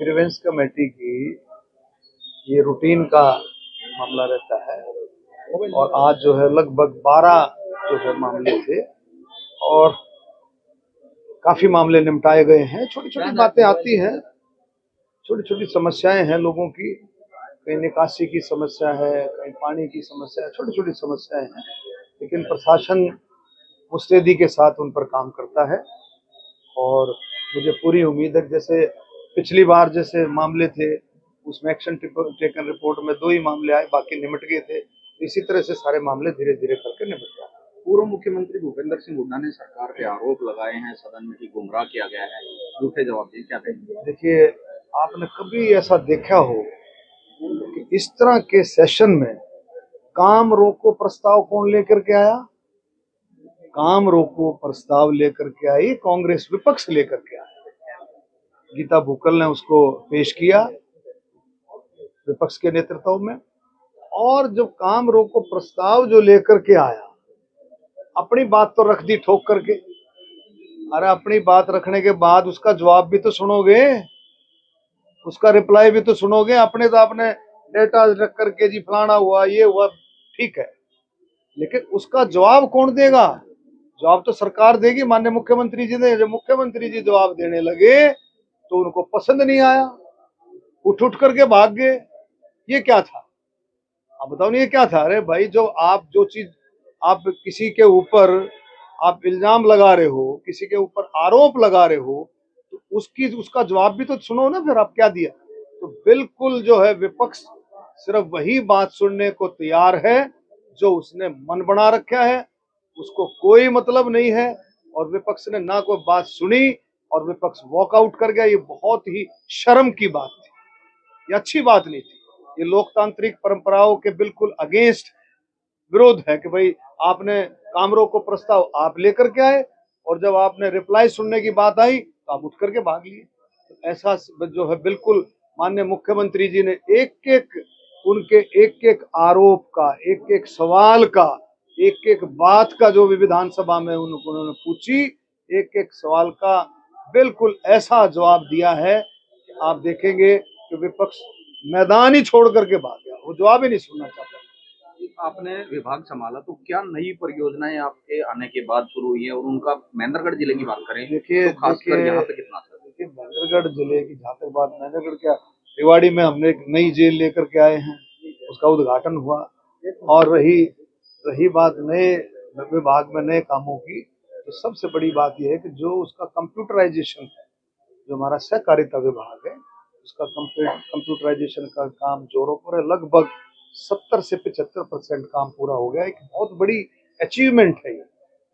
Grievance committee की ये routine का मामला रहता है और आज जो है लगभग 12 जो है मामले थे और काफी मामले निपटाए गए हैं। छोटी छोटी बातें आती हैं, छोटी छोटी समस्याएं हैं लोगों की, कहीं निकासी की समस्या है, कहीं पानी की समस्या है, छोटी छोटी समस्याएं हैं, लेकिन प्रशासन मुस्तैदी के साथ उन पर काम करता है और मुझे पूरी उम्मीद है जैसे पिछली बार जैसे मामले थे उसमें एक्शन टेकन रिपोर्ट में 2 ही मामले आए, बाकी निपट गए थे। इसी तरह से सारे मामले धीरे धीरे करके निपट जाए। पूर्व मुख्यमंत्री भूपेंद्र सिंह हुड्डा ने सरकार पे आरोप लगाए हैं सदन में कि गुमराह किया गया है, झूठे जवाब दिए, क्या कहेंगे? देखिए, आपने कभी ऐसा देखा हो कि इस तरह के सेशन में काम रोको प्रस्ताव कौन लेकर के आया? काम रोको प्रस्ताव लेकर के आई कांग्रेस, विपक्ष लेकर के आया। गीता बुक्कल ने उसको पेश किया विपक्ष के नेतृत्व में, और जब काम रोको प्रस्ताव जो लेकर के आया, अपनी बात तो रख दी ठोक करके। अरे अपनी बात रखने के बाद उसका जवाब भी तो सुनोगे, उसका रिप्लाई भी तो सुनोगे। अपने तो आपने डेटा रख करके जी फलाना हुआ, ये हुआ, ठीक है, लेकिन उसका जवाब कौन देगा? जवाब तो सरकार देगी। माननीय मुख्यमंत्री जी ने, जब मुख्यमंत्री जी जवाब देने लगे तो उनको पसंद नहीं आया, उठ करके भाग गए। ये क्या था? आप बताओ नहीं, ये क्या था? अरे भाई, जो चीज आप किसी के ऊपर आप इल्जाम लगा रहे हो, किसी के ऊपर आरोप लगा रहे हो, तो उसका जवाब भी तो सुनो ना। फिर आप क्या दिया? तो बिल्कुल जो है विपक्ष सिर्फ वही बात सुनने को तैयार है जो उसने मन बना रखा है, उसको कोई मतलब नहीं है। और विपक्ष ने ना कोई बात सुनी और विपक्ष वॉकआउट कर गया। ये बहुत ही शर्म की बात थी, ये अच्छी बात नहीं थी। ये लोकतांत्रिक परंपराओं के बिल्कुल अगेंस्ट विरोध है कि भाई आपने काम रोको प्रस्ताव आप लेकर के आए और जब आपने रिप्लाई सुनने की बात आई तो आप उठ करके भाग लिए। तो ऐसा जो है बिल्कुल माननीय मुख्यमंत्री जी ने उनके एक एक आरोप का, एक एक सवाल का, एक एक बात का जो भी विधानसभा में उन्होंने पूछी, एक एक सवाल का बिल्कुल ऐसा जवाब दिया है कि आप देखेंगे कि विपक्ष मैदान ही छोड़ करके भाग गया, वो जवाब ही नहीं सुनना चाहता। आपने विभाग संभाला तो क्या नई परियोजनाएं आपके आने के बाद शुरू हुई है और उनका महेंद्रगढ़ जिले की बात करें देखिए, तो खासकर यहाँ पे कितना असर? देखिए महेंद्रगढ़ जिले की जहाँ तक बात, महेंद्रगढ़ क्या, रेवाड़ी में हमने एक नई जेल लेकर के आए हैं, उसका उद्घाटन हुआ। और रही बात नए विभाग में नए कामों की, तो सबसे बड़ी बात यह है कि जो उसका कंप्यूटराइजेशन है, जो हमारा सहकारिता विभाग है, उसका कंप्यूटराइजेशन का काम जोरों पर है। लगभग 70 से 75% काम पूरा हो गया। एक बहुत बड़ी अचीवमेंट है ये।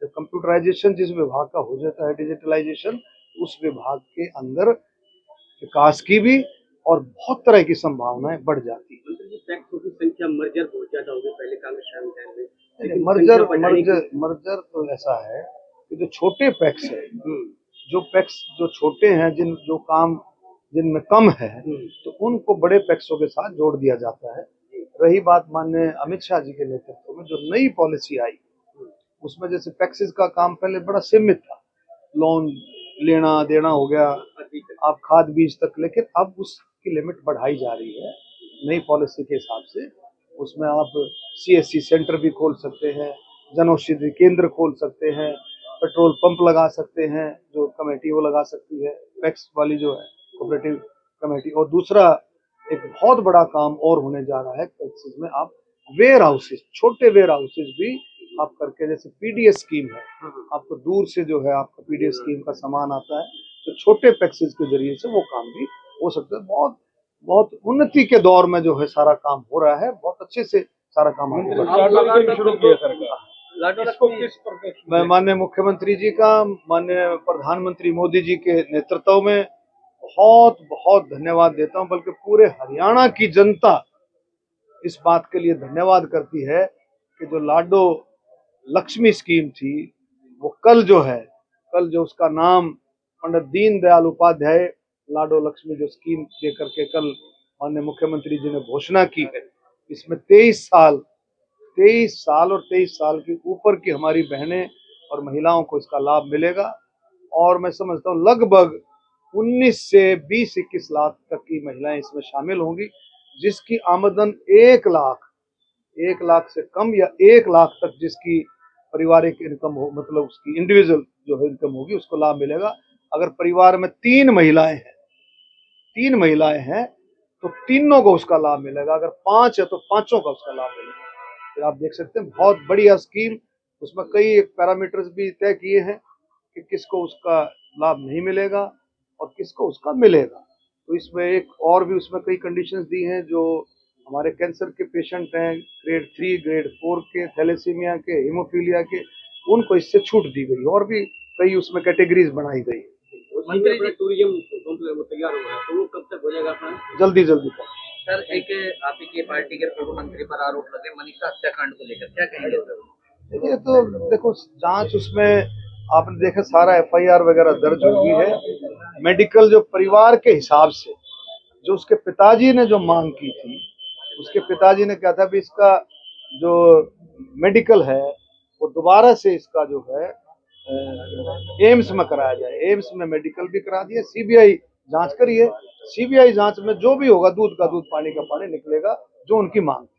जब कंप्यूटराइजेशन जिस विभाग का हो जाता है, डिजिटलाइजेशन, उस विभाग के अंदर विकास की भी और बहुत तरह की संभावनाएं बढ़ जाती है। मर्जर तो ऐसा है कि जो छोटे पैक्स है, जो छोटे हैं, जो काम जिनमें कम है, तो उनको बड़े पैक्सों के साथ जोड़ दिया जाता है। रही बात माननीय अमित शाह जी के नेतृत्व में जो नई पॉलिसी आई, उसमें जैसे पैक्सेस का काम पहले बड़ा सीमित था, लोन लेना देना हो गया, आप खाद बीज तक, लेकिन अब उसकी लिमिट बढ़ाई जा रही है नई पॉलिसी के हिसाब से। उसमें आप CSC सेंटर भी खोल सकते हैं, जन औषधि केंद्र खोल सकते हैं, पेट्रोल पंप लगा सकते हैं, जो कमेटी वो लगा सकती है, पैक्स वाली जो है कोऑपरेटिव कमेटी। और दूसरा एक बहुत बड़ा काम और होने जा रहा है पैक्सेस में, आप वेयर हाउसेज, छोटे वेयर हाउसेज भी आप करके, जैसे PDS स्कीम है, आपको दूर से जो है आपका PDS स्कीम का सामान आता है, तो छोटे पैक्सेज के जरिए से वो काम भी हो सकता है। बहुत बहुत उन्नति के दौर में जो है सारा काम हो रहा है, बहुत अच्छे से सारा काम आगे बढ़ रहा है। मैं माननीय मुख्यमंत्री जी का, माननीय प्रधानमंत्री मोदी जी के नेतृत्व में बहुत बहुत धन्यवाद देता हूं, बल्कि पूरे हरियाणा की जनता इस बात के लिए धन्यवाद करती है कि जो लाडो लक्ष्मी स्कीम थी, वो कल जो उसका नाम पंडित दीनदयाल उपाध्याय लाडो लक्ष्मी जो स्कीम दे करके कल माननीय मुख्यमंत्री जी ने घोषणा की है, इसमें 23 साल और 23 साल के ऊपर की हमारी बहनें और महिलाओं को इसका लाभ मिलेगा। और मैं समझता हूँ लगभग 19 से 20-21 लाख तक की महिलाएं इसमें शामिल होंगी, जिसकी आमदन 1 लाख से कम या 1 लाख तक जिसकी पारिवारिक इनकम हो, मतलब उसकी इंडिविजुअल जो है इनकम होगी, उसको लाभ मिलेगा। अगर परिवार में 3 महिलाएं हैं तो तीनों को उसका लाभ मिलेगा। अगर 5 है तो पांचों का उसका लाभ मिलेगा। फिर आप देख सकते हैं, बहुत बढ़िया स्कीम। उसमें कई पैरामीटर्स भी तय किए हैं कि किसको उसका लाभ नहीं मिलेगा और किसको उसका मिलेगा। तो इसमें एक और भी उसमें कई कंडीशंस दी हैं, जो हमारे कैंसर के पेशेंट हैं, ग्रेड 3, ग्रेड 4 के, थैलेसीमिया के, हीमोफीलिया के, उनको इससे छूट दी गई। और भी कई उसमें कैटेगरीज बनाई गई। मंत्री जी, टूरिज्म कॉम्प्लेक्स तैयार हो रहा है, तो वो कब तक हो जाएगा अपना? जल्दी जल्दी कर। सर, एक आप ही की पार्टी के पूर्व मंत्री पर आरोप लगे मनीषा हत्याकांड को लेकर, क्या कहेंगे सर? देखिए, तो देखो, जांच उसमें आपने देखा सारा एफआईआर वगैरह दर्ज हो गई है। मेडिकल जो परिवार के हिसाब से जो उसके पिताजी ने जो मांग की थी, उसके पिताजी ने कहा था भी इसका जो मेडिकल है वो दोबारा से इसका जो है एम्स में कराया जाए। एम्स में मेडिकल भी करा दिया, सीबीआई जांच करिए। सीबीआई जांच में जो भी होगा, दूध का दूध पानी का पानी निकलेगा, जो उनकी मांग थी।